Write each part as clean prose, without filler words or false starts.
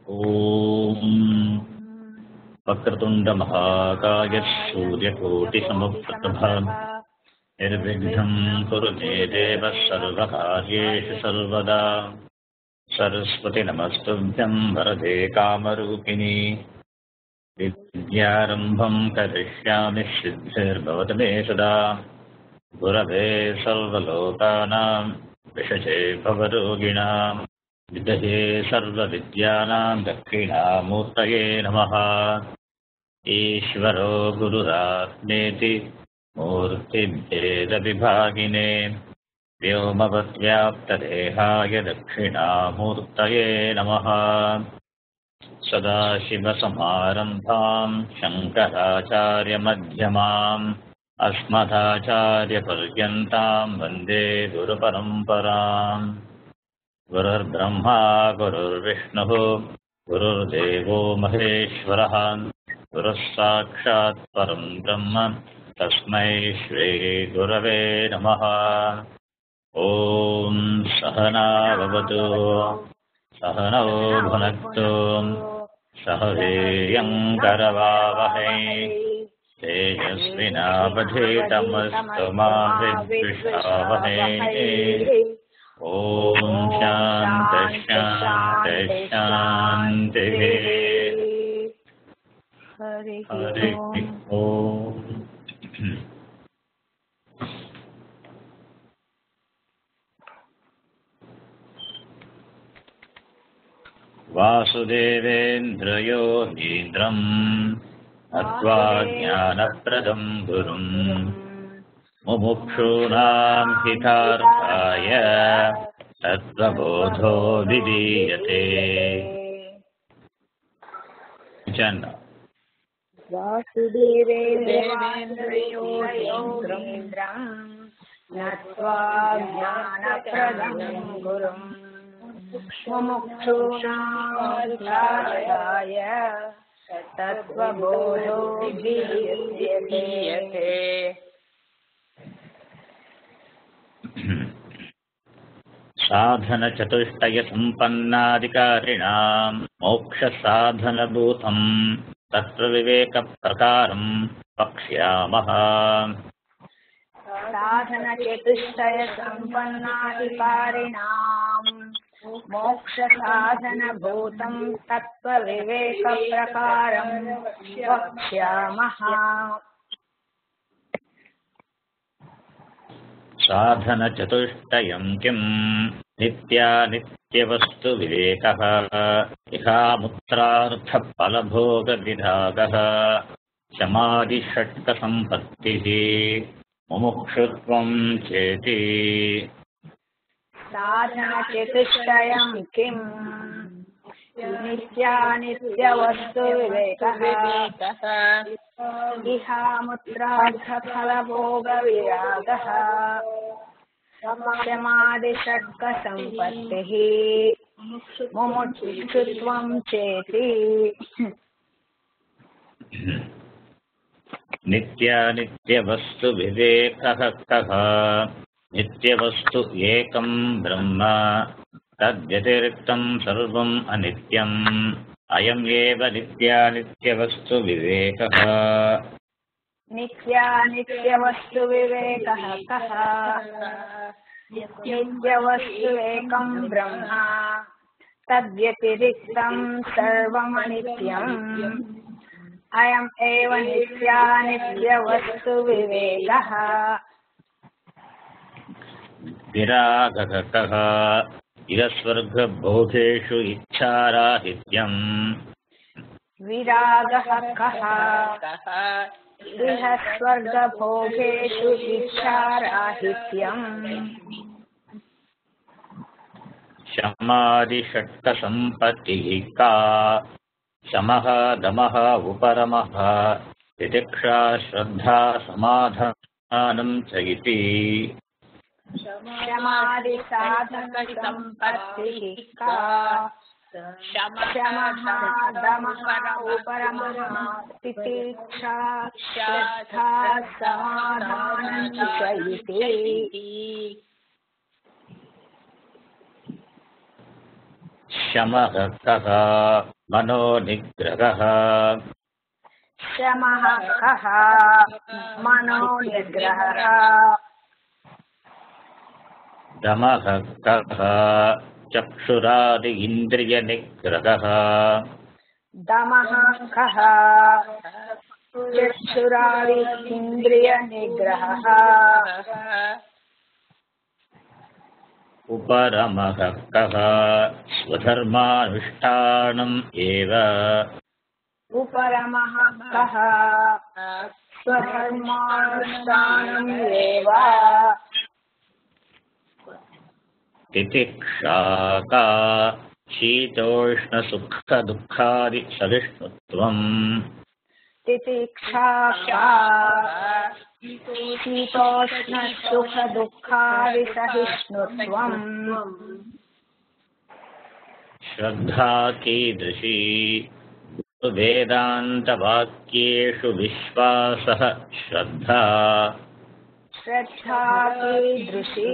ॐ वक्रतुण्ड महाकाय सूर्यकोटिसमप्रभा निर्विघ्नं कुरु मे देव सर्वकार्येषु सर्वदा। सरस्वती नमस्तुभ्यं वरदे कामरूपिणी विद्यारम्भं करिष्यामि सिद्धिर्भवतु मे सदा। गुरवे सर्वलोकानां विषये भवरोगिणां विदहे सर्वविद्यानां दक्षिणामूर्तये नमः। ईश्वरो गुरुरात्मेति मूर्तिभेदविभागिने व्योमवद्व्याप्तदेहाय दक्षिणामूर्तये नमः। सदाशिवसमारम्भां शङ्कराचार्यमध्यमाम् अस्मदाचार्यपर्यन्तां वन्दे गुरुपरम्पराम्। गुरुर्ब्रह्मा गुरुर्विष्णुः गुरुर्देवो महेश्वरः गुरुः साक्षात् परं ब्रह्म तस्मै श्री गुरवे नमः। ॐ सहना भवतु सहनौ भुनक्तु सह वीर्यङ्करवावहै तेजस्विनावधीतमस्तु मा विद्विषावहै। ॐ शान्तिः शान्तिः शान्तिः। हरिः ॐ। वासुदेवेन्द्रयोगीन्द्रं नत्वा ज्ञानप्रदं गुरुं मुमुक्षूणां हितार्थाय तत्त्वबोधो विधीयते। वासुदेवेन्द्रयोगीन्द्रं नत्वा ज्ञानप्रदं गुरुं मुमुक्षूणां तत्त्वबोधो विधीयते। साधनचतुष्टयसम्पन्नाधिकारिणां मोक्षसाधनभूतं तत्त्वविवेकप्रकारं वक्ष्यामः। साधनचतुष्टयसम्पन्नाधिकारिणां मोक्षसाधनभूतं तत्त्वविवेकप्रकारं वक्ष्यामः। साधनचतुष्टयं किं नित्यानित्यवस्तुविवेकः इहामुत्रार्थफलभोगविभागः समाधिषट्कसम्पत्तिः मुमुक्षुत्वं चेति। साधनचतुष्टयं किं नित्यानित्यवस्तुविवेकः इहामुत्रार्थफलभोगविरागः समाधिषट्कसम्पत्तिः मुमुक्षुत्वं चेति। नित्यानित्यवस्तुविवेकः कः? नित्यवस्तु एकं ब्रह्म तद्व्यतिरिक्तं सर्वम् अनित्यम् अयम् एव नित्यानित्यवस्तुविवेकः। नित्यानित्यवस्तुविवेकः कः? नित्यवस्तु एकं ब्रह्म तद्व्यतिरिक्तं सर्वमनित्यम् अयम् एव नित्यानित्यवस्तुविवेकः। विरागः कः? इहस्वर्गभोगेषु इच्छाराहित्यम्। विरागः कः? इहस्वर्गभोगेषु इच्छाराहित्यम्। समाधिषट्कसम्पत्तिः का? शमः दमः उपरमः तितिक्षा श्रद्धा समाधानं च इति। समाधिसाधनसम्पत्तिः का? शमः दमः उपरमः तितिक्षा श्रद्धा समाधानं च इति। शमः कः? मनोनिग्रहः शमः कः मनोनिग्रहः दमः कः चक्षुरादि इन्द्रियनिग्रहः दमः कः चक्षुरादि इन्द्रियनिग्रहः उपरमः कः स्वधर्मानुष्ठानम् एव उपरमः कः स्वधर्मानुष्ठानम् एव तितिक्षा का शीतोष्णसुखदुःखादिसहिष्णुत्वम् तितिक्षा का शीतोष्णसुखदुःखादिसहिष्णुत्वम् श्रद्धा कीदृशी वेदान्तवाक्येषु विश्वासः श्रद्धा श्रद्धा कीदृशी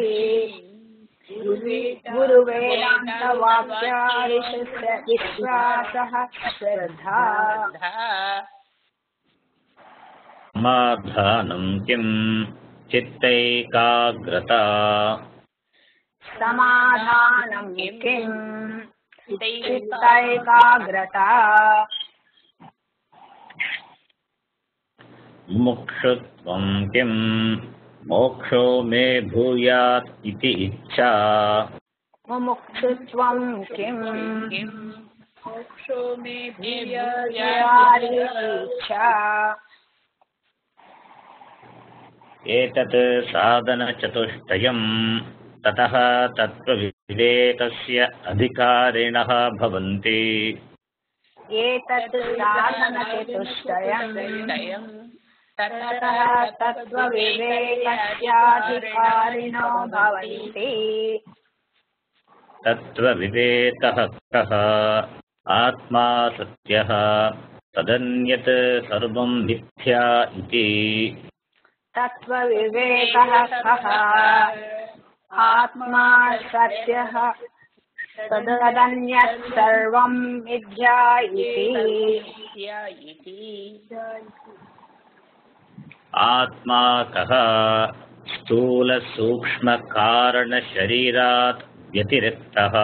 गुरुवेदान्तवाक्यादिषु विश्वासः श्रद्धा समाधानं किं चित्तैकाग्रता समाधानं किं चित्तैकाग्रता मुमुक्षुत्वं किं मोक्षो मे भूयात् इति इच्छा मुमुक्षुत्वं किं मोक्षो मे भूयात् इति इच्छा एतत् साधनचतुष्टयं ततः तत्त्वविवेकस्य अधिकारिणः भवन्ति एतत् साधनचतुष्टयं ततः तत्त्वविवेकस्याधिकारिणो भवन्ति तत्त्वविवेकः कः आत्मा सत्यः तदन्यत् सर्वं मिथ्या इति तत्त्वविवेकः कः आत्मा सत्यः तदन्यत् सर्वं मिथ्या इति आत्मा कः स्थूलसूक्ष्मकारणशरीरात् व्यतिरिक्तः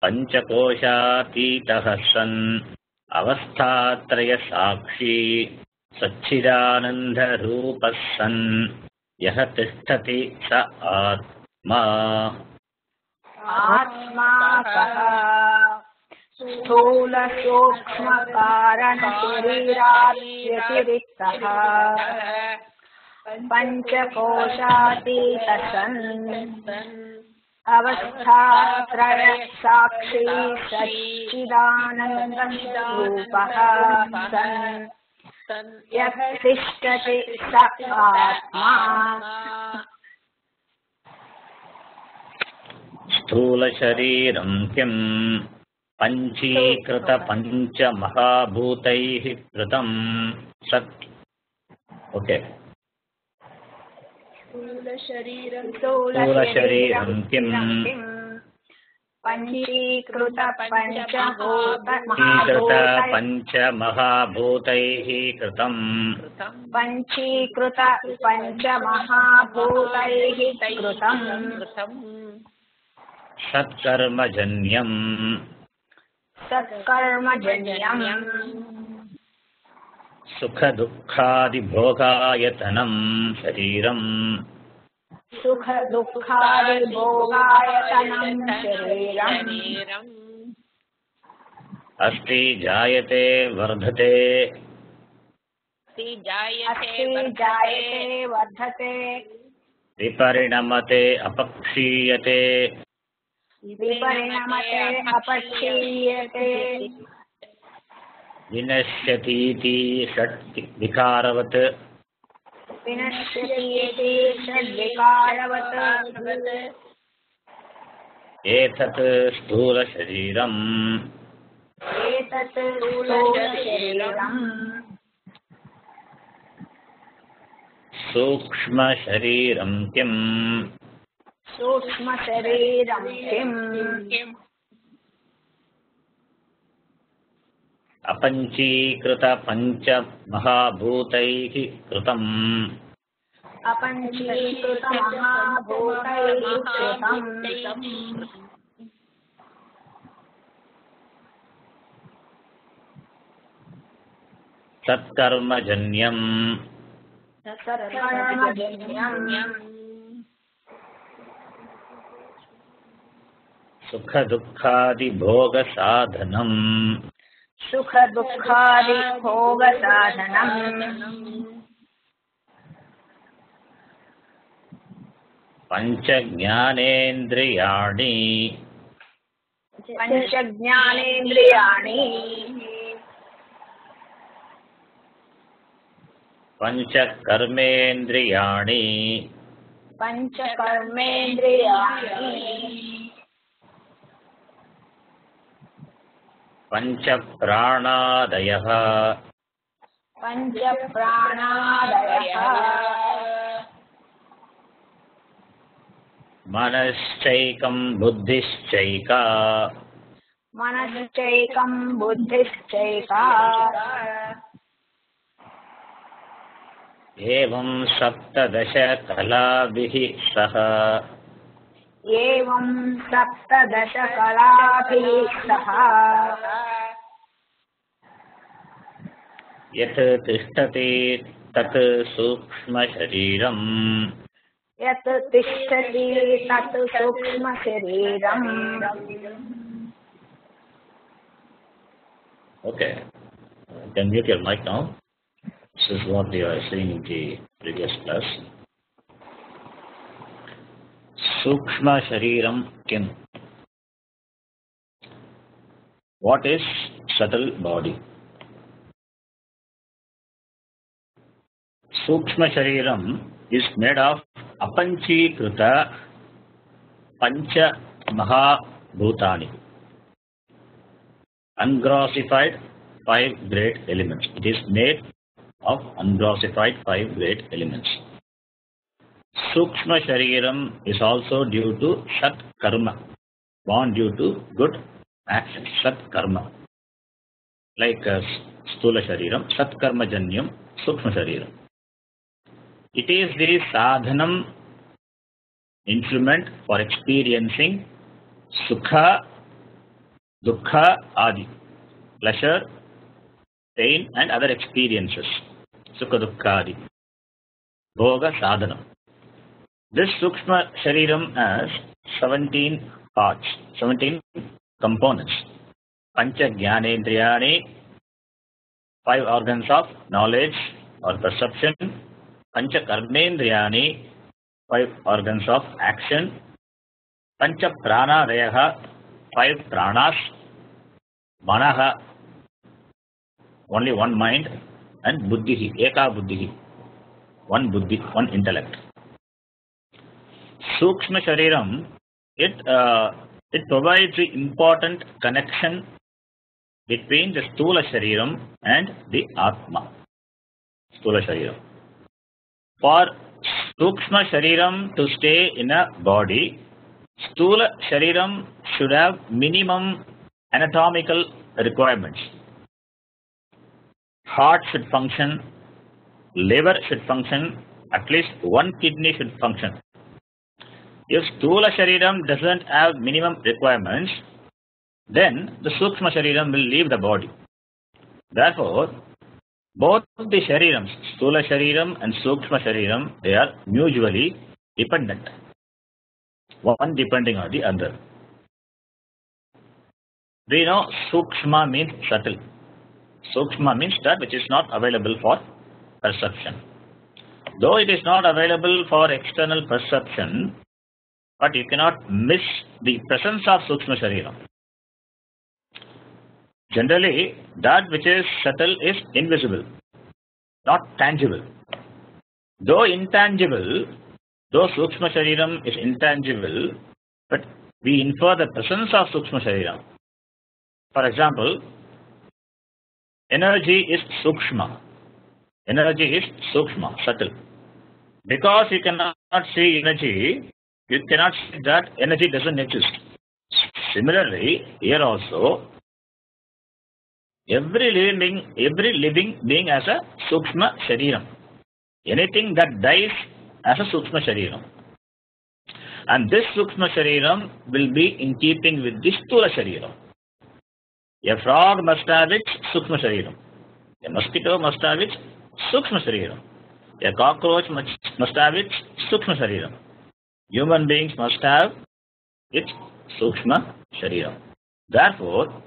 पञ्चकोशातीतः सन् अवस्थात्रयसाक्षी सच्चिदानन्दरूपः सन् यः तिष्ठति स आत्मा आत्मा कः स्थूलसूक्ष्मकारणशरीरात् व्यतिरिक्तः पञ्चकोशातीतः सन् अवस्थात्रयसाक्षी सच्चिदानन्दरूपः सन् यः तिष्ठति स आत्मा स्थूलशरीरं किं पञ्चीकृतपञ्चमहाभूतैः कृतं सत् ओके स्थूलशरीरं किं पञ्चमहाभूतैः कृतं पञ्चीकृतपञ्चमहाभूतैः कृतं सत्कर्मजन्यं सुखदुःखादिभोगायतनं शरीरं सुखदुःखादिभोगायतनं शरीरम् अस्ति जायते वर्धते वर्धते विपरिणमते अपक्षीयते अपक्षीयते विनश्यतीति षट् विकारवत् विनश्यतीति षड्विकारवत् एतत् स्थूलशरीरम् सूक्ष्मशरीरं किम् सूक्ष्मशरीरं किम् अपञ्चीकृत पञ्चमहाभूतैः कृतम् अपञ्चीकृतमहाभूतैः कृतम् सत्कर्मजन्यम् सत्कर्मजन्यम् सुखदुःखादिभोगसाधनम् सुखदुःखादिभोगसाधनम् पञ्चज्ञानेन्द्रियाणि पञ्चज्ञानेन्द्रियाणि पञ्चकर्मेन्द्रियाणि पञ्चकर्मेन्द्रियाणि पञ्चप्राणादयः पञ्चप्राणादयः मनश्चैकं बुद्धिश्चैका मनश्चैकं बुद्धिश्चैका एवं सप्तदशकलाभिः सह एवं सप्तदशकलाभिः सह यत् तिष्ठति तत् सूक्ष्मशरीरम् यत् तिष्ठति तत् सूक्ष्मशरीरम् Okay. Can mute your mic now. This is what you are seeing in the previous class. Sukshma Shariram Kim. What is subtle body? Sukshma Shariram is made of apanchikruta pancha mahabhutani. Ungrossified 5 great elements. It is made of ungrossified 5 great elements. Sukshma Shariram is also due to Sat Karma, born due to good actions, Sat Karma. Like Stula Shariram, Sat Karma Janyam, Sukshma Shariram. It is the sadhanam instrument for experiencing Sukha, Dukkha, Adi, pleasure, pain and other experiences. Sukha, Dukkha, Adi. Bhoga, Sadhanam. This Sukshma Shariram has 17 parts, 17 components. Pancha Jnanendriyani, 5 organs of knowledge or perception. Pancha Karmendriyani, 5 organs of action. Pancha Pranadayaha, 5 pranas. Manaha, only one mind. And Buddhihi, Eka Buddhihi, one Buddhi, one intellect. Sukshma Shariram, it provides the important connection between the Stula Shariram and the Atma. Stula Shariram. For Sukshma Shariram to stay in a body, Stula Shariram should have minimum anatomical requirements. Heart should function, liver should function, at least one kidney should function. If Stula Shariram doesn't have minimum requirements, then the Sukshma Shariram will leave the body. Therefore, both the Sharirams, Stula Shariram and Sukshma Shariram, they are mutually dependent. One depending on the other. We know Sukshma means subtle. Sukshma means that which is not available for perception. Though it is not available for external perception, but you cannot miss the presence of Sukshma Shariram. Generally, that which is subtle is invisible, not tangible. Though intangible, though Sukshma Shariram is intangible, but we infer the presence of Sukshma Shariram. For example, energy is Sukshma. Energy is Sukshma, subtle. Because you cannot see energy, you cannot say that energy doesn't exist. Similarly, here also, Every living being has a Sukshma Shariram. Anything that dies has a Sukshma Shariram. And this Sukshma Shariram will be in keeping with the Sthula Shariram. A frog must have its Sukshma Shariram. A mosquito must have its Sukshma Shariram. A cockroach must have its Sukshma Shariram. Human beings must have its Sukshma Shariram. Therefore,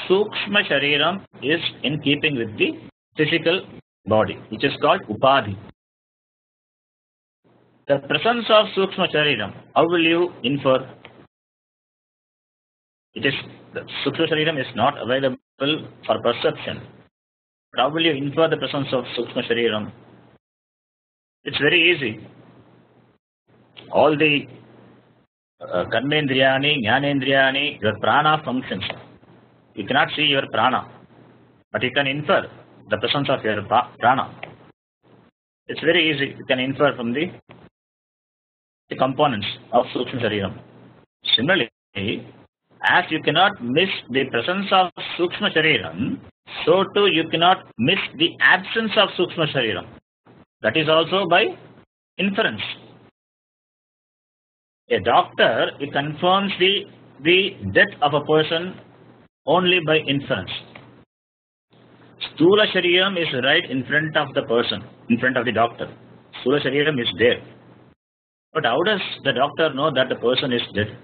Sukshma Shariram is in keeping with the physical body, which is called Upadhi. The presence of Sukshma Shariram, how will you infer? The Sukshma Shariram is not available for perception. How will you infer the presence of Sukshma Shariram? It's very easy. All the Karmendriyani, Jnanendriyani, your prana functions. You cannot see your prana, but you can infer the presence of your prana. It's very easy. You can infer from the components of Sukshma Shariram. Similarly, as you cannot miss the presence of Sukshma Shariram, so too you cannot miss the absence of Sukshma Shariram. That is also by inference. A doctor, he confirms the death of a person only by inference. Sthula Shariram is right in front of the person, in front of the doctor. Sthula Shariram is there. But how does the doctor know that the person is dead?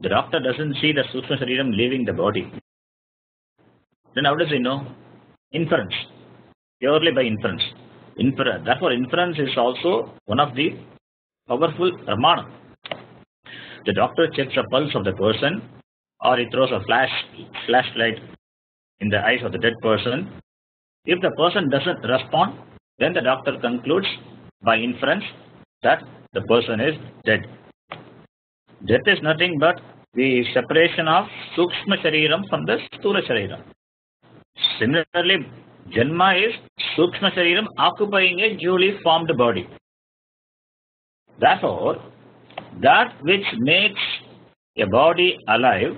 The doctor doesn't see the Sukshma Shariram leaving the body. Then how does he know? Inference. Purely by inference. Therefore, inference is also one of the powerful pramana. The doctor checks the pulse of the person, or he throws a flashlight in the eyes of the dead person. If the person doesn't respond, then the doctor concludes by inference that the person is dead. Death is nothing but the separation of Sukshma Shariram from the Sthula Shariram. Similarly, Janma is Sukshma Shariram occupying a duly formed body. Therefore, that which makes a body alive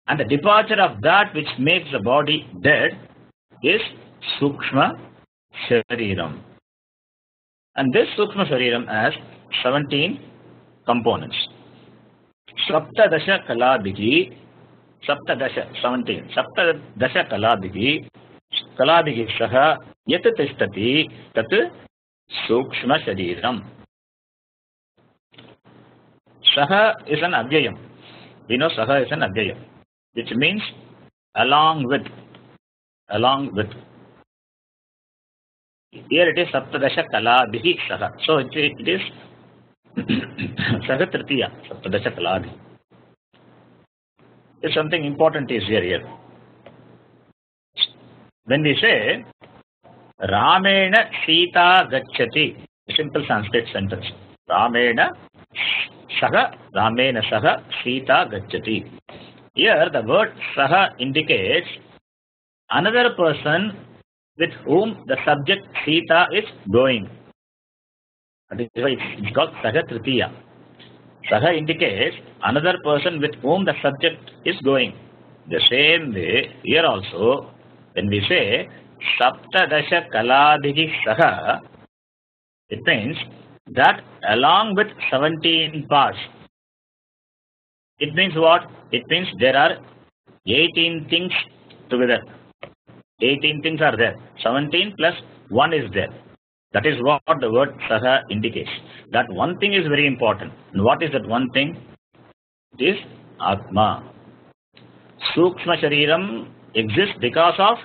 and the departure of that which makes the body dead is Sukshma Shariram. And this Sukshma Shariram has 17 components. Saptadasha Kalabhigi, 17. Saptadasha Kalabhigi Saha Yat Tishtati Tat Sukshma Shariram. Saha is an Avyayam. We know Saha is an Avyayam, which means along with. Here it is Saptadasha Kalabhihi Saha. So it is Saha Tritiya, Saptadasha Kalabhi. If something important is here. When we say Ramena Sita Gacchati, a simple Sanskrit sentence. Ramena Saha Sita Gacchati. Here the word Saha indicates another person with whom the subject Sita is going. That is why it's called Saha Tritiya. Saha indicates another person with whom the subject is going. The same way, here also, when we say Saptadasha Kalabhigi Saha, it means that along with 17 parts. It means what? It means there are 18 things together. 18 things are there. 17 plus 1 is there. That is what the word Saha indicates. That one thing is very important. And what is that one thing? It is Atma. Sukshma Shariram exists because of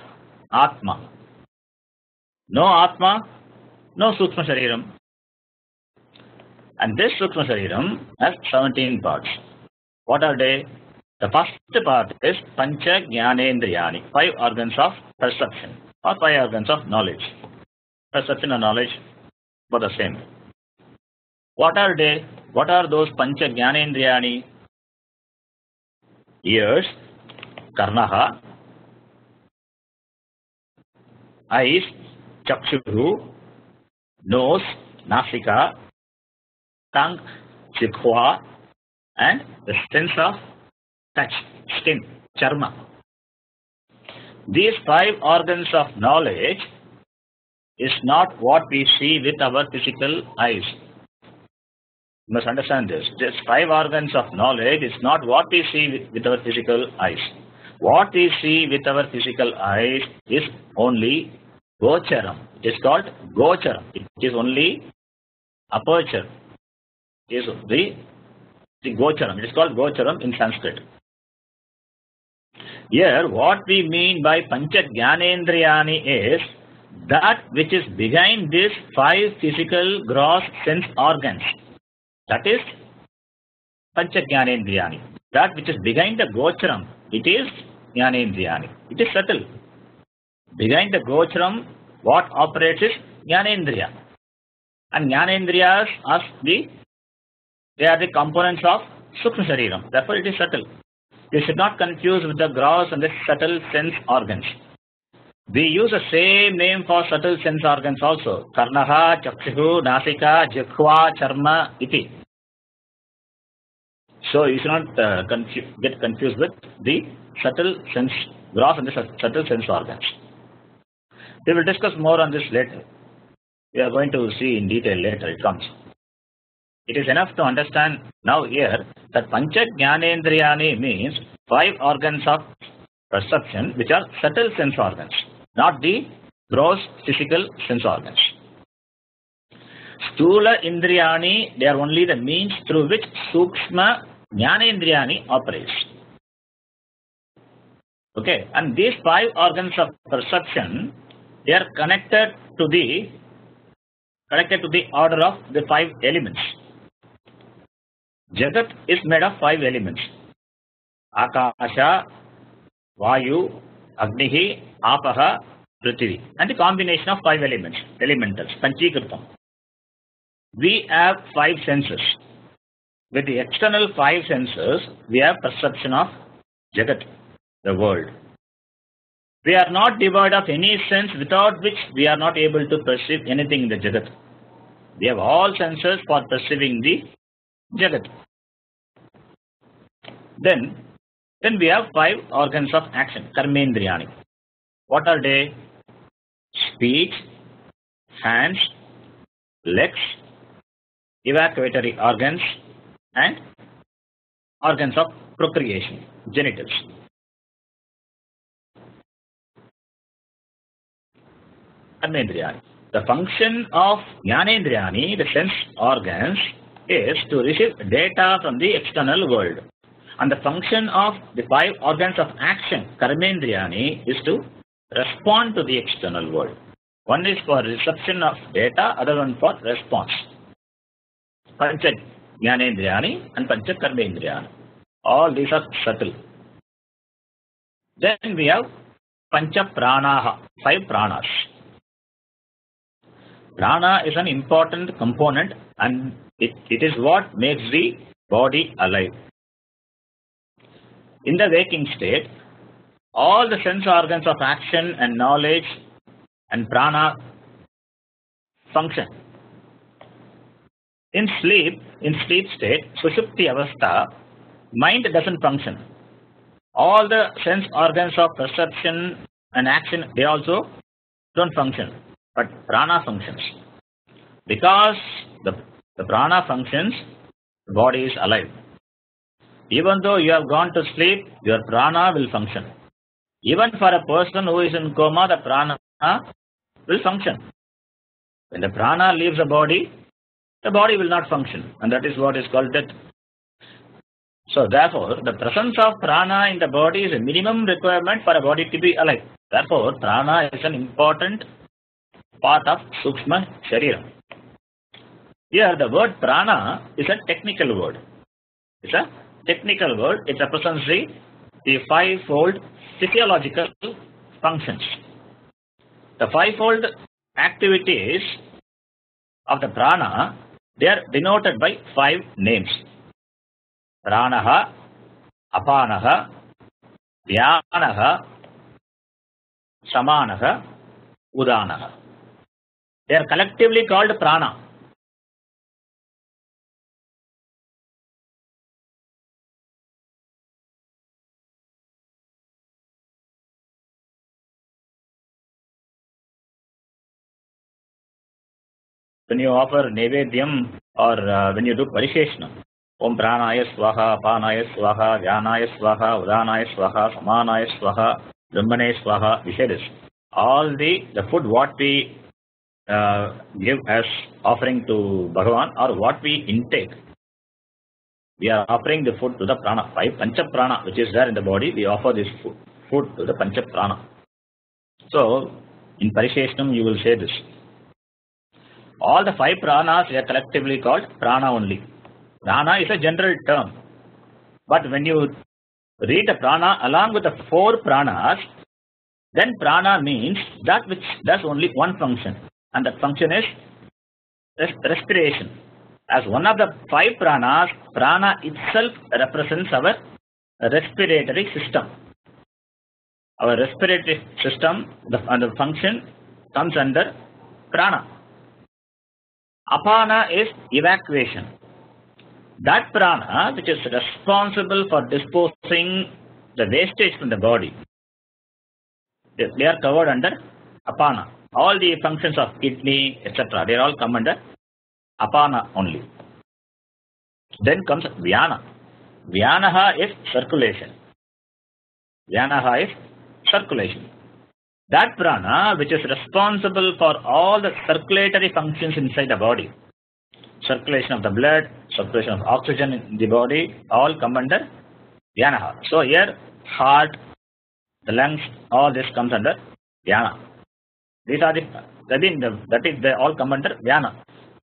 Atma. No Atma, no Sukshma Shariram. And this Sukshma Shariram has 17 parts. What are they? The first part is Pancha Jnanendriyani, 5 organs of perception or 5 organs of knowledge. Perception and knowledge, both the same. What are they? What are those Pancha Jnanendriyani? Ears, Karnaha, eyes, Chakshuhu, nose, Nasika, tongue, Jikhva, and the sense of touch, skin, charma. these five organs of knowledge is not what we see with our physical eyes. You must understand this. These five organs of knowledge is not what we see with our physical eyes. What we see with our physical eyes is only gocharam. It is called gocharam. It is only aperture. It is the gocharam. It is called gocharam in Sanskrit. Here, what we mean by pancha jnanendriyani is that which is behind these five physical gross sense organs. That is pancha jnanendriyani. That which is behind the gocharam, it is jnanendriyani. It is subtle. Behind the gocharam, what operates is jnanendriya. And jnanendriyas are they are the components of sukshma shariram. Therefore, it is subtle. You should not confuse with the gross and the subtle sense organs. We use the same name for subtle sense organs also. Karnaha, chakshu, nasika, jikhva, charma, iti. So you should not get confused with the subtle sense, gross and the subtle sense organs. We will discuss more on this later. We are going to see in detail later, it comes. It is enough to understand now here that pancha jnanendriyani means five organs of perception which are subtle sense organs, not the gross physical sense organs. Stula indriyani, they are only the means through which sukshma jnanendriyani operates. Okay, and these five organs of perception, they are connected to the order of the five elements. Jagat is made of five elements. Akasha, Vayu, Agnihi, Apaha, Prithvi. And the combination of five elements, elementals, Panchikritam. We have five senses. With the external five senses, we have perception of Jagat, the world. We are not devoid of any sense without which we are not able to perceive anything in the Jagat. We have all senses for perceiving the Jagat. Then we have five organs of action, karmendriyani. What are they? Speech, hands, legs, evacuatory organs, and organs of procreation, genitals. Karmendriyani. The function of jnanendriyani, the sense organs, is to receive data from the external world. And the function of the five organs of action, karmendriyani, is to respond to the external world. One is for reception of data, other one for response. Pancha jnanendriyani and pancha karmendriyani. All these are subtle. Then we have pancha pranaha, five pranas. Prana is an important component and it is what makes the body alive. In the waking state, all the sense organs of action and knowledge and prana function. In sleep state, sushupti avastha, mind doesn't function. All the sense organs of perception and action, they also don't function. But prana functions. Because the prana functions, the body is alive. Even though you have gone to sleep, your prana will function. Even for a person who is in coma, the prana will function. When the prana leaves the body will not function. And that is what is called death. So therefore, the presence of prana in the body is a minimum requirement for a body to be alive. Therefore, prana is an important part of sukshma shariram. Here the word prana is a technical word. It's a technical word. It represents the fivefold physiological functions. The fivefold activities of the prana, they are denoted by five names. Pranaha, apanaha, vyanaha, samanaha, udanaha. They are collectively called prana. when you offer Nevedyam or when you do Parisheshanam, Om Pranaya Swaha, Apanaya Swaha, Vyanaya Swaha, Udanaya Swaha, Samanaya Swaha, Brahmane Swaha, we say this. All the food what we give as offering to Bhagavan or what we intake, we are offering the food to the prana, 5 pancha prana which is there in the body, we offer this food to the pancha prana. So, in Parisheshanam you will say this. All the 5 pranas are collectively called prana only. Prana is a general term. But when you read the prana along with the 4 pranas, then prana means that which does only one function. And that function is respiration. As one of the 5 pranas, prana itself represents our respiratory system. Our respiratory system and the function comes under prana. Apana is evacuation. That prana which is responsible for disposing the wastage from the body, they are covered under apana. All the functions of kidney, etc., they all come under apana only. Then comes vyana. Vyanaha is circulation. Vyanaha is circulation. That prana which is responsible for all the circulatory functions inside the body, circulation of the blood, circulation of oxygen in the body, all come under vyanaha. So here heart, the lungs, all this comes under vyana. These are they all come under vyana.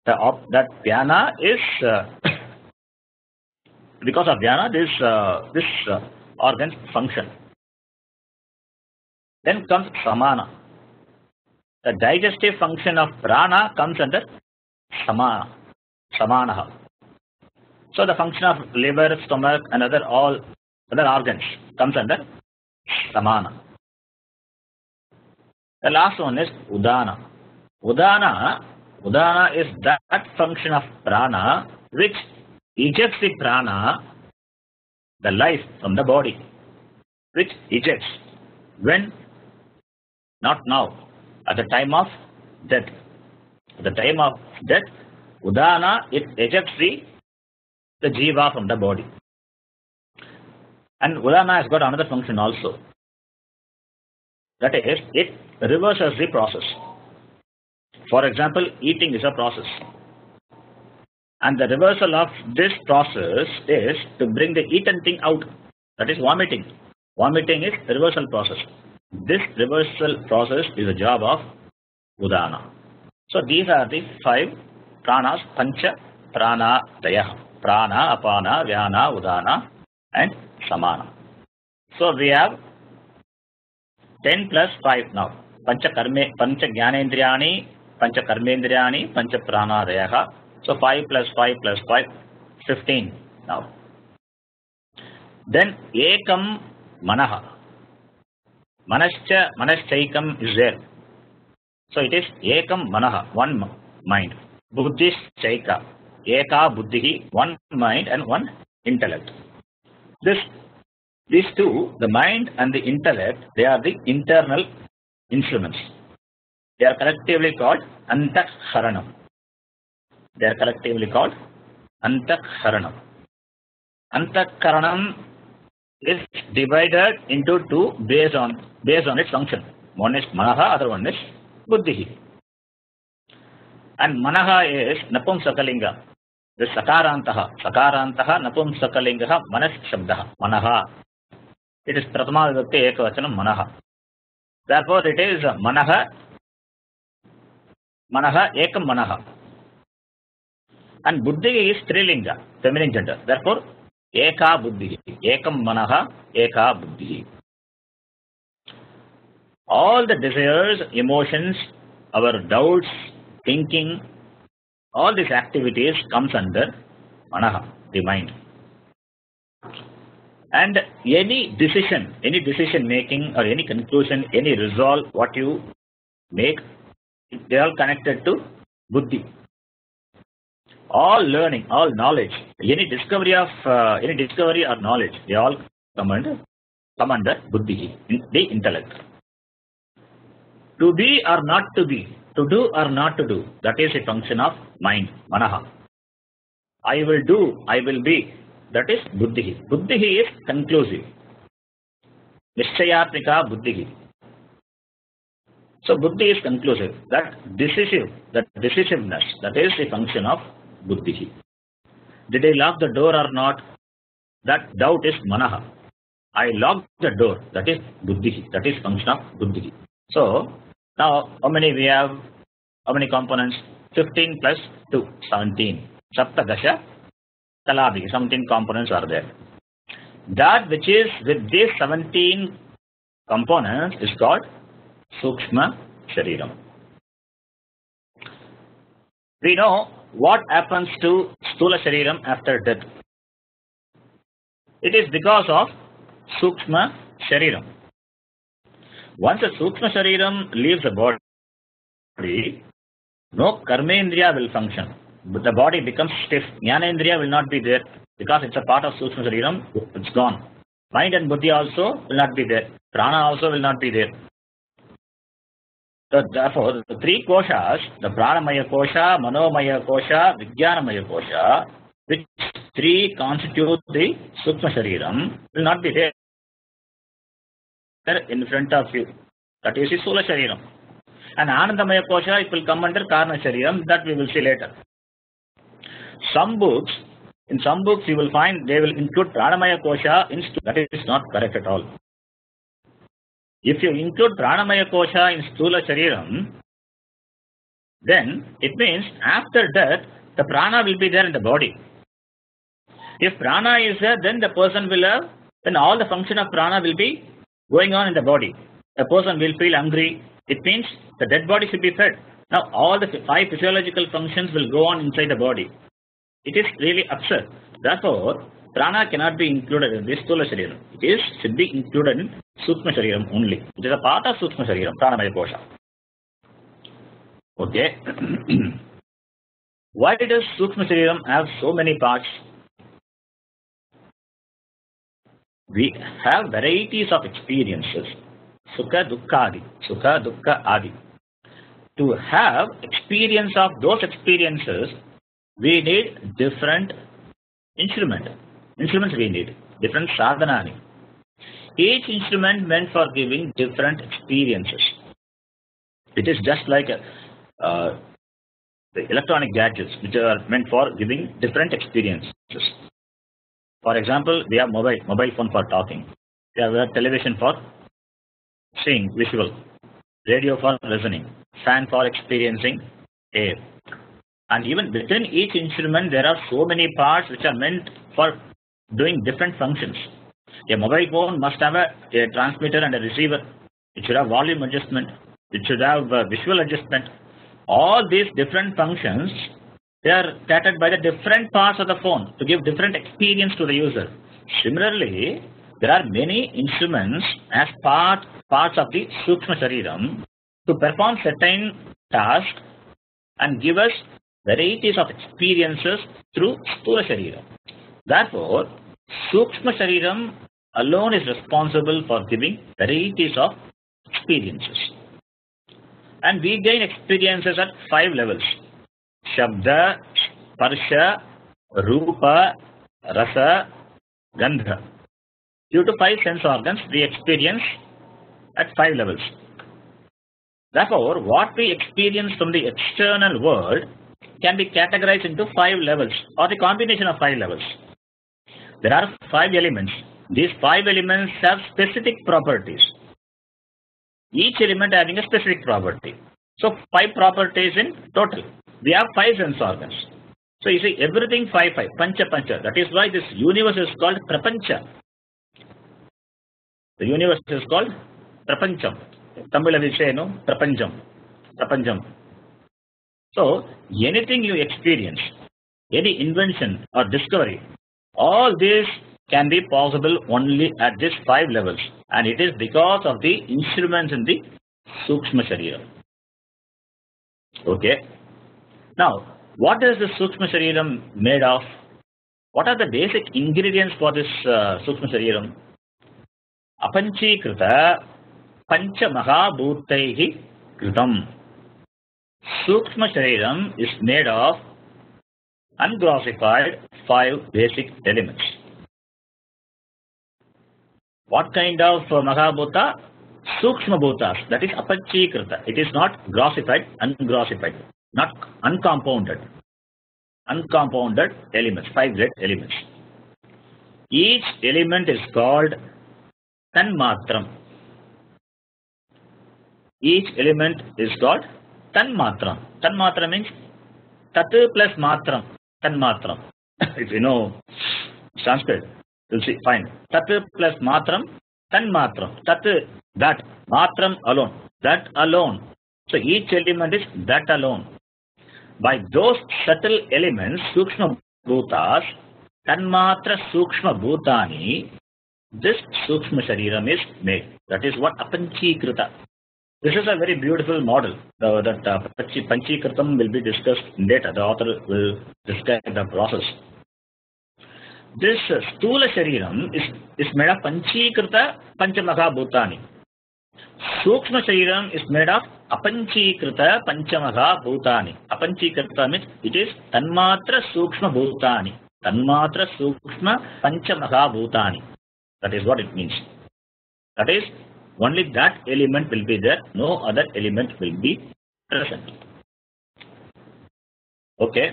That vyana is because of vyana this organs function. Then comes samana. The digestive function of prana comes under samanaha. So the function of liver, stomach and other organs comes under samana. The last one is udana. Udana is that function of prana which ejects the prana, the life from the body, which ejects when, not now, at the time of death. At the time of death, udana, it ejects the jiva from the body. And udana has got another function also. That is, it reverses the process. For example, eating is a process. And the reversal of this process is to bring the eaten thing out. That is vomiting. Vomiting is a reversal process. This reversal process is the job of udana. So these are the 5 pranas, pancha prana daya. Prana, apana, vyana, udana and samana. So we have 10 plus 5 now. Pancha jnanendriyani, pancha karmendriyani, pancha prana daya. So 5 plus 5 plus 5, 15 now. Then ekam manaha. Manaschaikam is there. So it is ekam manaha, one mind. Buddhischaika. Eka buddhihi, one mind and one intellect. These two, the mind and the intellect, they are the internal instruments. They are collectively called antakharanam. They are collectively called antakharanam. Antakharanam is divided into 2 based on its function. One is manaha, other one is buddhihi. And manaha is napumsakalinga. The sakarantaha. Sakarantaha napumsakalinga manas shabdaha. Manaha. It is prathama vibhakti ekavachanam manaha. Therefore it is manaha ekam manaha. And buddhi is strilinga, feminine gender. Therefore eka buddhi. Ekam manaha, eka buddhi. All the desires, emotions, our doubts, thinking, all these activities comes under manaha, the mind. And any decision making or any conclusion, any resolve, what you make, they are connected to buddhi. All learning, all knowledge, any discovery or knowledge, they all come under buddhi, the intellect. To be or not to be, to do or not to do, that is a function of mind, manaha. I will do, I will be, that is buddhi. Buddhi is conclusive. Nishchayatmika buddhi. So buddhi is conclusive. That decisiveness, that is a function of buddhi. Did I lock the door or not? That doubt is manaha. I locked the door, that is buddhi, that is function of buddhi. So now how many we have? How many components? 15 plus 2, 17. Saptadasha Kalabhi, 17 components are there. That which is with these 17 components is called Sukshma Shariram. We know what happens to Sthula Shariram after death. It is because of Sukshma Shariram. Once a Sukshma Shariram leaves the body, no Karmendriya will function. But the body becomes stiff. Jnanendriya will not be there because it's a part of Sukshma Shariram, it's gone. Mind and Buddhi also will not be there. Prana also will not be there. So therefore, the three koshas, the Pranamaya Kosha, Manomaya Kosha, Vijnanamaya Kosha, which three constitute the Sukshma Shariram, will not be there in front of you. That is the Sthula Shariram. And Anandamaya Kosha, it will come under Karna Shariram, that we will see later. In some books you will find they will include Pranamaya Kosha in Sthula. That is not correct at all. If you include Pranamaya Kosha in Sthula Shariram, then it means after death, the prana will be there in the body. If prana is there, then the person will have, then all the function of prana will be going on in the body. The person will feel hungry. It means the dead body should be fed. Now all the 5 physiological functions will go on inside the body. It is really absurd. Therefore, prana cannot be included in this Sthula Shariram. It should be included in Sukshma Shariram only. It is a part of Sukshma Shariram, Pranamaya Kosha. Okay. Why does Sukshma Shariram have so many parts? We have varieties of experiences. Sukha, Dukkha, Adi. Sukha, Dukkha, Adi. To have experience of those experiences, we need different instruments we need, different sadhanani. Each instrument meant for giving different experiences. It is just like the electronic gadgets which are meant for giving different experiences. For example, we have mobile phone for talking. We have a television for seeing, visual, radio for listening, fan for experiencing air. And even within each instrument, there are so many parts which are meant for doing different functions. A mobile phone must have a transmitter and a receiver. It should have volume adjustment. It should have visual adjustment. All these different functions, they are catered by the different parts of the phone to give different experience to the user. Similarly, there are many instruments as parts of the Sukshma Shariram to perform certain tasks and give us varieties of experiences through Sthula Shariram. Therefore, Sukshma Shariram alone is responsible for giving varieties of experiences. And we gain experiences at 5 levels. Shabda, Sparsha, Rupa, Rasa, Gandha. Due to 5 sense organs, we experience at 5 levels. Therefore, what we experience from the external world can be categorized into 5 levels or the combination of 5 levels. There are 5 elements. These 5 elements have specific properties. Each element having a specific property. So 5 properties in total. We have 5 sense organs. So you see everything 5. Pancha Pancha. That is why this universe is called Prapancha. The universe is called Prapancham. Tamil will say no, Prapancham. So anything you experience, any invention or discovery, all this can be possible only at these 5 levels. And it is because of the instruments in the Sukshma Shariram. Okay. Now, what is the Sukshma Shariram made of? What are the basic ingredients for this Sukshma Shariram? Apanchikrita Pancha Mahabhutaihi Kritam. Sukshma Shariram is made of ungrossified 5 basic elements. What kind of Mahabhuta? Sukshma Bhutas, that is Apanchikrita. It is not grossified, ungrossified, not uncompounded. Uncompounded elements, 5 great elements. Each element is called Tanmatram. Each element is called Tanmatram. Tanmatram means Tat plus Matram. Tanmatram. If you know Sanskrit, you'll see, fine. Tat plus Matram, Tanmatram. Tat, that. Matram, alone. That alone. So each element is that alone. By those subtle elements, Sukshma Bhutas, Tanmatra Sukshma Bhutani, this Sukshma Shariram is made. That is what Apanchikrita. This is a very beautiful model. That Panchikritam will be discussed later. The author will describe the process. This Stula Shariram is made of Panchikrita Panchamaha Bhutani. Sukshma Shariram is made of Apanchikrita Panchamaha Bhutani. Apanchikrita means it is Tanmatra Sukshma Bhutani. Tanmatra Sukshma Panchamaha Bhutani. That is what it means. That is, only that element will be there, no other element will be present. Okay.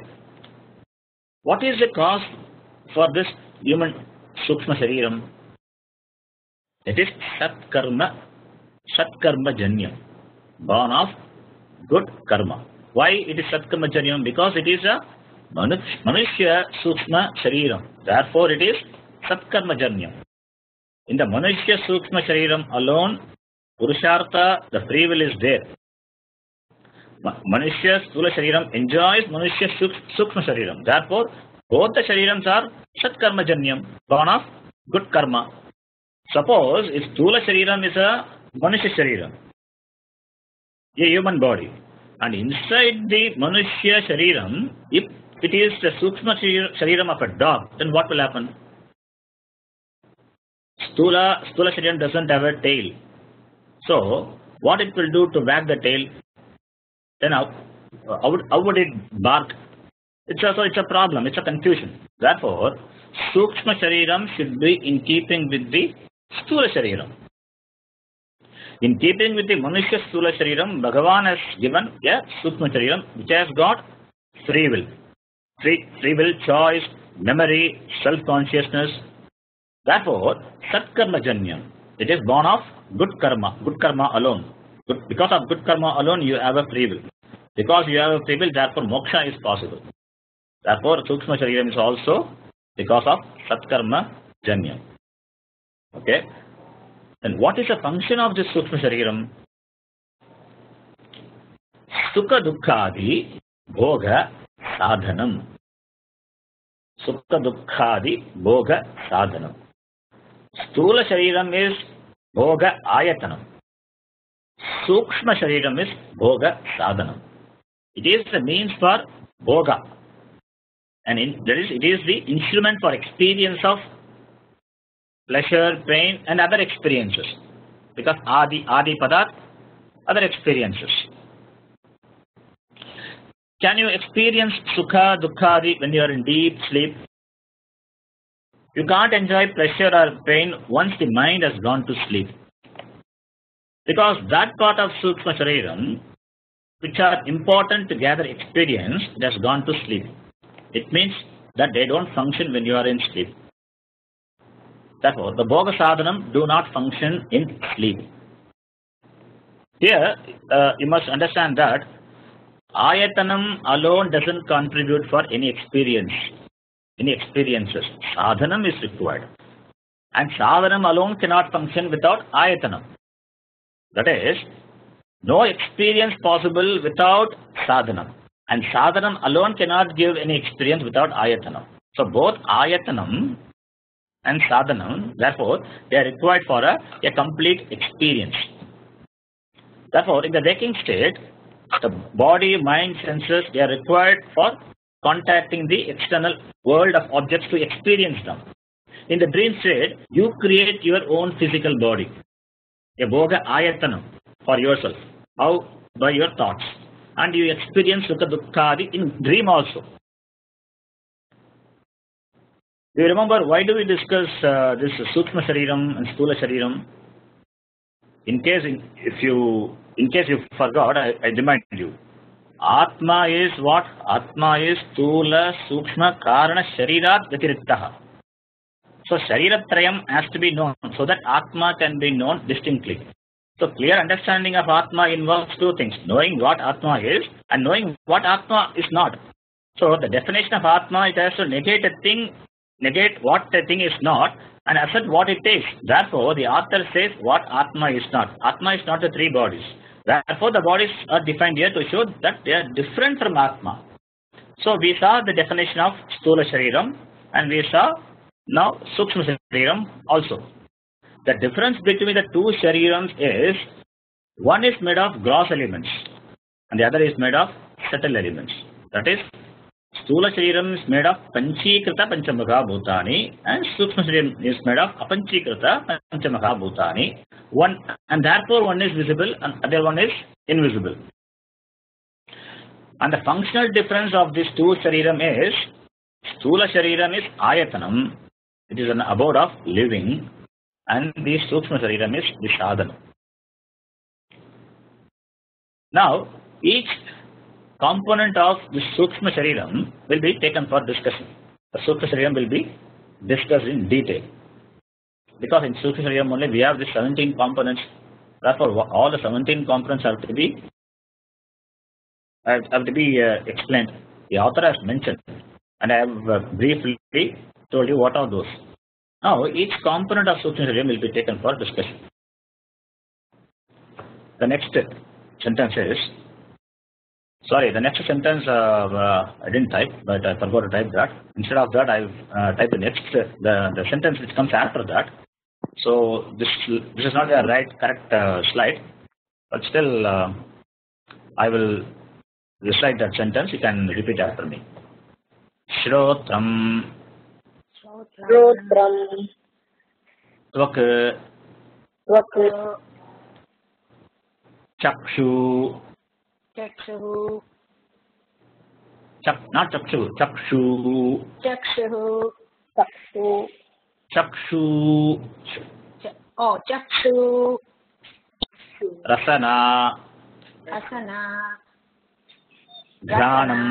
What is the cause for this human Sukshma Shariram? It is Satkarma Janyam, born of good karma. Why it is Satkarma Janyam? Because it is a Manushya Sukshma Shariram. Therefore it is Satkarma Janyam. In the Manushya Sukshma Shariram alone, Purushartha, the free will is there. Manushya Stula Shariram enjoys Manushya Sukshma Shariram. Therefore, both the Sharirams are Satkarma Janyam, born of good karma. Suppose if Stula Shariram is a Manushya Shariram, a human body, and inside the Manushya Shariram, if it is the Sukshma Shariram of a dog, then what will happen? Stula Shariram doesn't have a tail. So, what it will do to wag the tail? Then how would it bark? It's a problem, it's a confusion. Therefore, Sukshma Shariram should be in keeping with the Stula Shariram. In keeping with the Manushya Stula Shariram, Bhagavan has given a Sukshma Shariram which has got free will. Free will, choice, memory, self-consciousness. Therefore, Satkarma Janyam. It is born of good karma alone. Because of good karma alone, you have a free will. Because you have a free will, therefore moksha is possible. Therefore, Sukshma Shariram is also because of Satkarma Janyam. Okay? Then what is the function of this Sukshma Shariram? Sukha Dukkhadi Bhoga Sadhanam. Sukha Dukkhadi Bhoga Sadhanam. Stula Shariram is Bhoga Ayatanam. Sukshma Shariram is Bhoga Sadhanam. It is the means for Bhoga. And it is the instrument for experience of pleasure, pain, and other experiences. Because Adi Padat, other experiences. Can you experience Sukha, Dukkhadi when you are in deep sleep? You can't enjoy pleasure or pain once the mind has gone to sleep. Because that part of Sukshma Shariram, which are important to gather experience, it has gone to sleep. It means that they don't function when you are in sleep. Therefore, the Bhoga Sadhanam do not function in sleep. Here, you must understand that Ayatanam alone doesn't contribute for any experiences. Sadhanam is required. And Sadhanam alone cannot function without Ayatanam. That is, no experience possible without Sadhanam. And Sadhanam alone cannot give any experience without Ayatanam. So both Ayatanam and Sadhanam, therefore, they are required for a complete experience. Therefore, in the waking state, the body, mind, senses, they are required for contacting the external world of objects to experience them. In the dream state, you create your own physical body, a Bhoga Ayatanam for yourself. How? By your thoughts. and you experience Sukha Dukkhadi in dream also. Do you remember why do we discuss this Sukshma Shariram and Stula Shariram? In case you forgot, I remind you. Atma is what? Atma is Stula Sukshma Karana Sharirat Vyatiriktah. So Shariratrayam has to be known so that Atma can be known distinctly. So clear understanding of Atma involves two things, knowing what Atma is and knowing what Atma is not. So the definition of Atma, it has to negate a thing, negate what a thing is not, and assert what it is. Therefore, the author says what Atma is not. Atma is not the three bodies. Therefore, the bodies are defined here to show that they are different from Atma. So we saw the definition of Stula Shariram and we saw now Sukshma Shariram also. The difference between the two Sharirams is one is made of gross elements and the other is made of subtle elements. That is, Stula Shariram is made of Panchikrita Panchamukha Bhutani and Sukshma Shariram is made of Apanchikrita Panchamukha Bhutani. One, and therefore one is visible and other one is invisible. And the functional difference of these two Shariram is Stula Shariram is Ayatanam, it is an abode of living, and the Sukshma Shariram is the sadhana. Now, each component of the Sukshma Shariram will be taken for discussion. The Sukshma Shariram will be discussed in detail. Because in Sukshma Shariram only we have the 17 components. Therefore, all the 17 components have to be explained. The author has mentioned, and I have briefly told you what are those. Now, each component of Sukshma Shariram will be taken for discussion. The next sentence is, sorry, the next sentence I didn't type, but I forgot to type that. Instead of that, I've typed the next, the sentence which comes after that. So this is not the correct slide, but still I will recite that sentence. You can repeat after me. Shrotram Tvak Chakshu not Chakshu, Chakshu Chakshu Rasana Granam.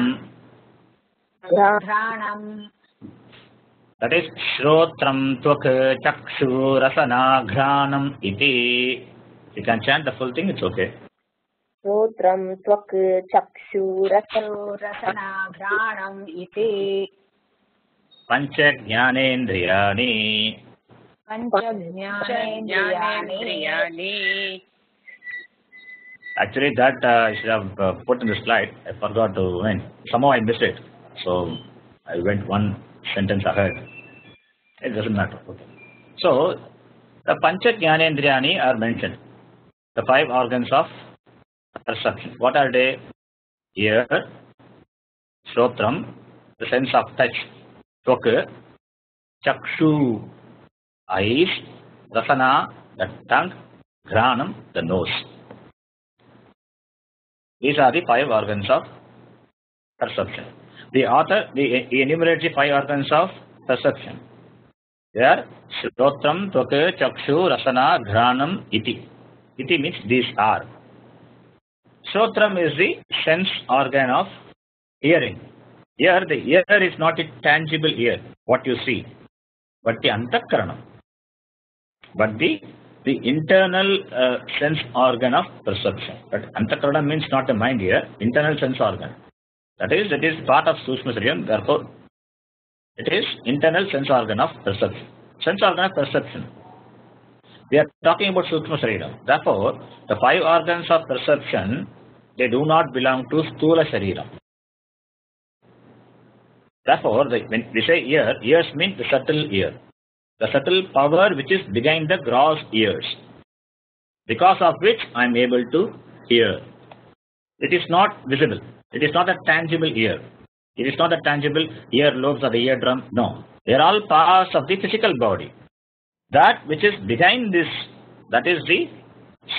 That is Shrotram Tvak Chakshu Rasana Granam Iti. You can chant the full thing, it's okay. Shrotram Tvak Chakshu Rasana Granam Iti Pancha Jnanendriyani. Actually, that I should have put in the slide. I forgot to, somehow I missed it. So I went one sentence ahead. It doesn't matter. Okay. So the Pancha Jnanendriyani are mentioned. The 5 organs of perception. What are they? Ear, Shrotram, the sense of touch. Tvak, Chakshu, eyes, Rasana, the tongue, Granam, the nose. These are the 5 organs of perception. The author, he enumerates the 5 organs of perception. They are Shrotram, Tvak, Chakshu, Rasana, Granam, Iti. Iti means these are. Shrotram is the sense organ of hearing. Here, the ear is not a tangible ear, what you see, but the antakaranam, but the internal sense organ of perception. But antakaranam means not the mind here, internal sense organ. That is part of Sukshma Shariram, therefore it is internal sense organ of perception. Sense organ of perception. We are talking about Sukshma Shariram. Therefore, the 5 organs of perception, they do not belong to Stula Shariram. Therefore, when we say ear, ears mean the subtle ear. The subtle power which is behind the gross ears. Because of which I am able to hear. It is not visible. It is not a tangible ear. It is not a tangible ear lobes or the eardrum. No. They are all parts of the physical body. That which is behind this, that is the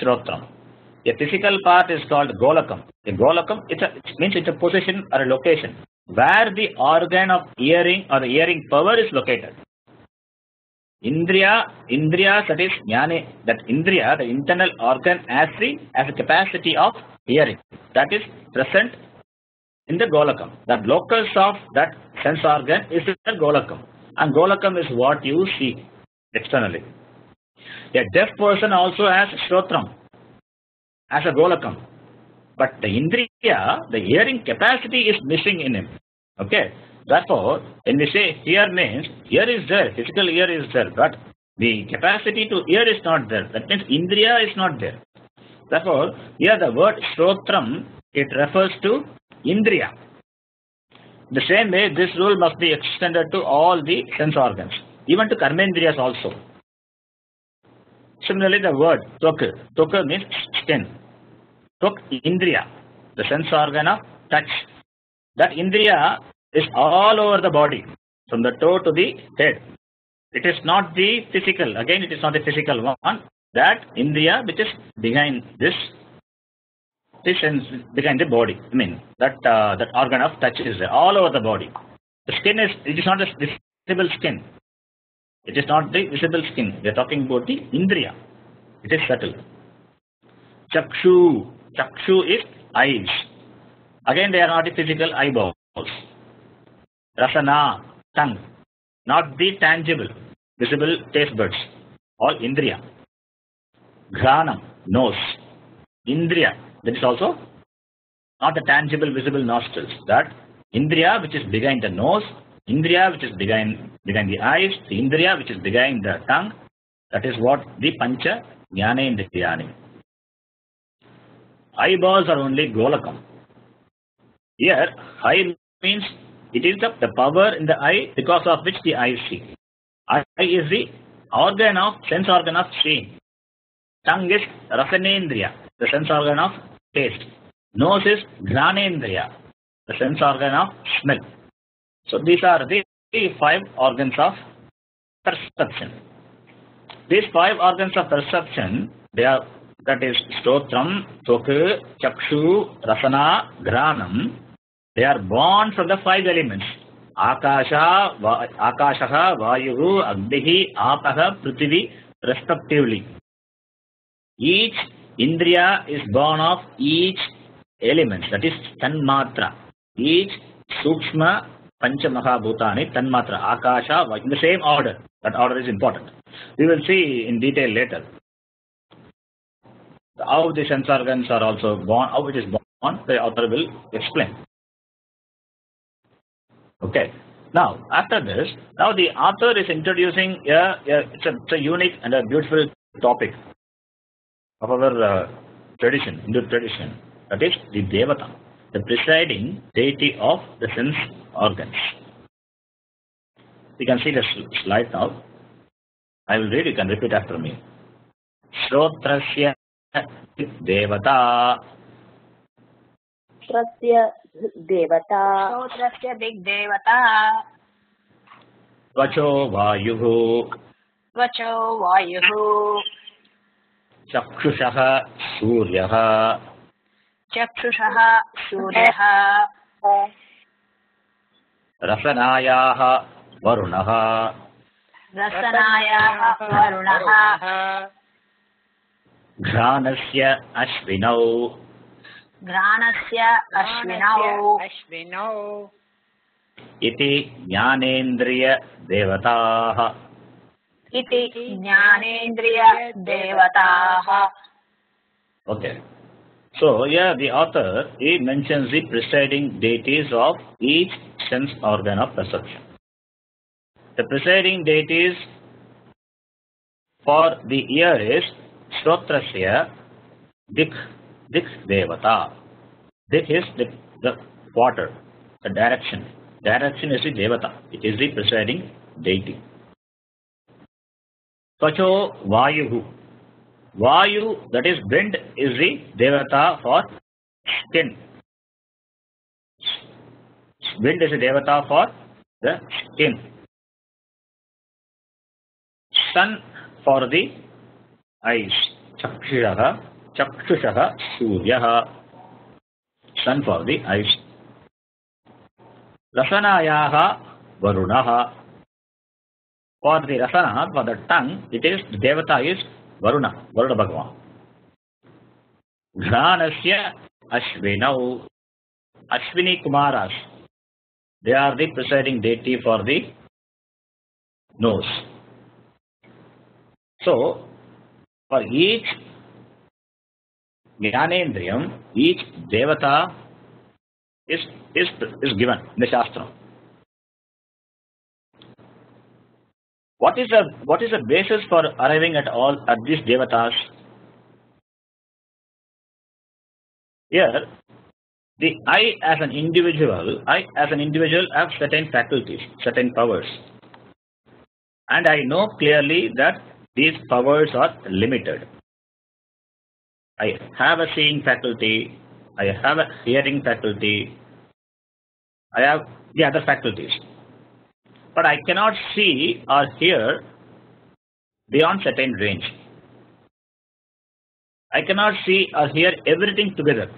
Shrotram. A physical part is called golakam. A golakam it means it's a position or a location where the organ of hearing or the hearing power is located. Indriya, that is jnane, that indriya, the internal organ has a capacity of hearing. That is present in the golakam. That locus of that sense organ is the golakam. And golakam is what you see externally. A deaf person also has shrotram as a golakam. But the indriya, the hearing capacity is missing in him. Okay. Therefore, when we say hear means, ear is there, physical ear is there, but the capacity to hear is not there. That means indriya is not there. Therefore, here the word shrotram, it refers to indriya. The same way, this rule must be extended to all the sense organs, even to karmendriyas also. Similarly, the word toka means skin. Tok indriya, the sense organ of touch. That indriya is all over the body, from the toe to the head. It is not the physical, again it is not the physical one. That indriya which is behind this sense, behind the body. I mean, that organ of touch is there, all over the body. The skin it is not the visible skin. It is not the visible skin. We are talking about the indriya. It is subtle. Chakshu is eyes. Again, they are not the physical eyeballs. Rasana, tongue, not the tangible, visible taste buds, all indriya. Ghanam, nose, indriya, that is also not the tangible, visible nostrils. That indriya which is behind the nose, indriya which is behind the eyes, the indriya which is behind the tongue, that is what the pancha jnanendriyani. Eyeballs are only golakam. Here, eye means it is the power in the eye because of which the eye see. Eye is the sense organ of seeing. Tongue is rasanendriya, the sense organ of taste. Nose is ghanendriya, the sense organ of smell. So these are the 5 organs of perception. These 5 organs of perception, that is stotram, toku, chakshu, rasana, granam. They are born from the 5 elements. Akashaha, Vayuhu, Agnihi, Apaha, Prithvi, respectively. Each indriya is born of each element, that is tanmatra. Each sukshma panchamahabhutani, tanmatra, Akasha, in the same order. That order is important. We will see in detail later how the sense organs are also born, how it is born, the author will explain. Okay. Now, after this, now the author is introducing it's a unique and a beautiful topic of our tradition, Hindu tradition. That is the Devata, the presiding deity of the sense organs. You can see the slide now. I will read, you can repeat after me. Shrotrasya Devata. Trasya Devata. Shrotrasya Big Devata. Vacho Vayuhu. Vacho Vayuhu. Chakshushaha Suryaha. Chakshushaha Suryaha. Rasanayaha Varunaha. Rasanayaha Varunaha. Ghanasya Ashvinau. Granasya Ashvinau. Iti Jnanendriya Devataha. Iti Jnanendriya Devataha. Okay. So here the author, he mentions the presiding deities of each sense organ of perception. The presiding deities for the ear is Shrotrasya Dik Devata. Dik is the quarter, the direction. Direction is the Devata. It is the presiding deity. Tvacho Vayuhu. Vayu, that is wind, is the Devata for skin. Wind is a Devata for the skin. Sun for the eyes. Chakshiraha Chakshushaha Suryaha, sun for the eyes. Rasanayaha Varunaha, for the rasana, for the tongue, it is, the devata is Varuna, Varuna Bhagavan. Ghanasya Ashvinau, Ashwini Kumaras, they are the presiding deity for the nose. So, for each Jnanendriyam, each devata is given in the Shastra. What is the basis for arriving at these devatas? Here, the I as an individual have certain faculties, certain powers. And I know clearly that these powers are limited. I have a seeing faculty, I have a hearing faculty, I have the other faculties. But I cannot see or hear beyond certain range. I cannot see or hear everything together.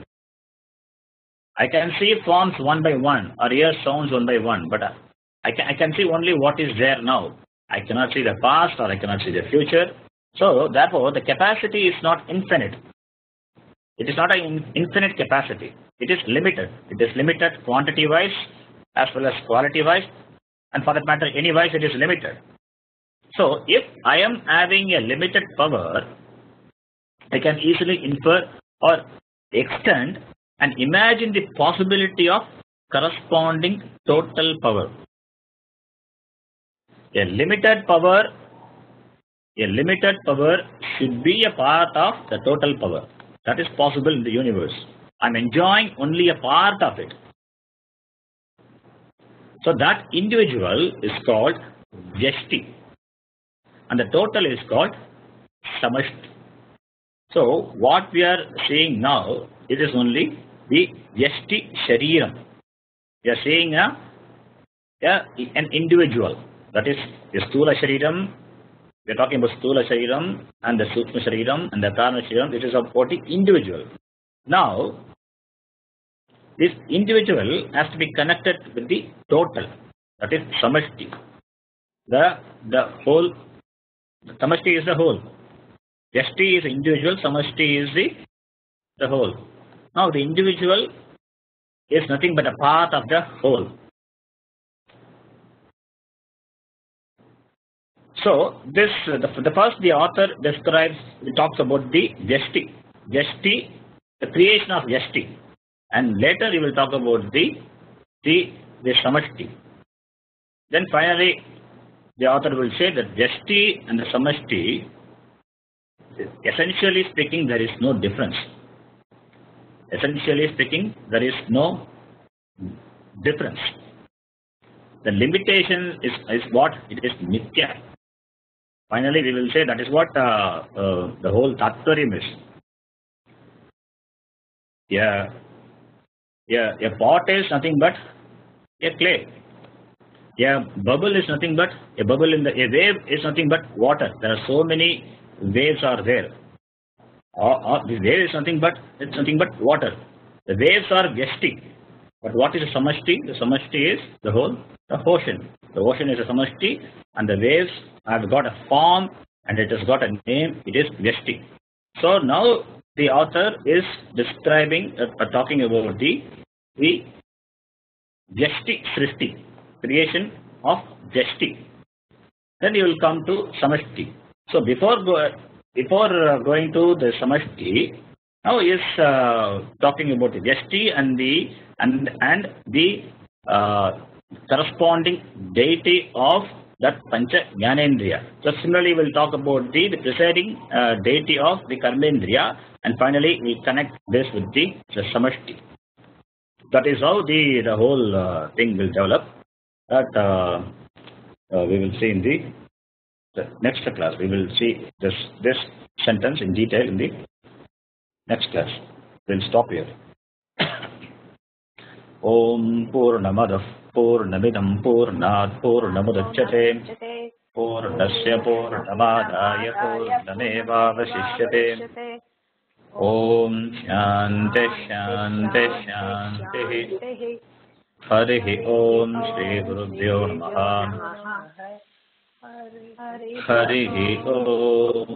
I can see forms one by one or hear sounds one by one, but I can see only what is there now. I cannot see the past or I cannot see the future. So therefore the capacity is not infinite. It is not an infinite capacity. It is limited. It is limited quantity wise as well as quality wise, and for that matter anywise it is limited. So if I am having a limited power, I can easily infer or extend and imagine the possibility of corresponding total power. A limited power should be a part of the total power. That is possible in the universe. I am enjoying only a part of it. So that individual is called Vyashti, and the total is called Samashti. So what we are seeing now, it is only the Vyashti Shariram. We are seeing an individual. That is the Stula Shariram. We are talking about Stula Shariram and the Sukshma Shariram and the Karana Shariram. It is about the individual. Now, this individual has to be connected with the total. That is Samashti. The whole. Samashti is the whole. Vyashti is individual. Samashti is the whole. Now, the individual is nothing but a part of the whole. So, the first the author describes, he talks about the Vyashti. Vyashti, the creation of Vyashti. And later he will talk about the Samashti. Then finally, the author will say that Vyashti and the Samashti, essentially speaking, there is no difference. Essentially speaking, there is no difference. The limitation is what? It is Nitya. Finally, we will say that is what the whole Tattvabodha is. A pot is nothing but a clay. A bubble is nothing but a wave is nothing but water. There are so many waves are there. The wave is nothing but water. The waves are Vyashti. But what is a Samashti? The Samashti is the ocean. The ocean is a Samashti, and the waves have got a form and it has got a name. It is Vyashti. So now the author is describing, talking about the Vyashti Srishti, creation of Vyashti. Then you will come to Samashti. So before going to the Samashti, now he is talking about the Vyashti and the corresponding deity of that Pancha Jnanendriya. So similarly, we will talk about the presiding deity of the Karmendriya, and finally we connect this with the Samashti. That is how the whole thing will develop. That we will see in the next class. We will see this sentence in detail in the next class. We will stop here. Om Purnamadah Purnamidam Purnat Purnamudachyate Purnasya Purnamadaya Purnameva Vasishyate ॐ शान्ति शान्ति शान्तिः हरिः ॐ श्रीगुरुभ्यो नमः हरिः ॐ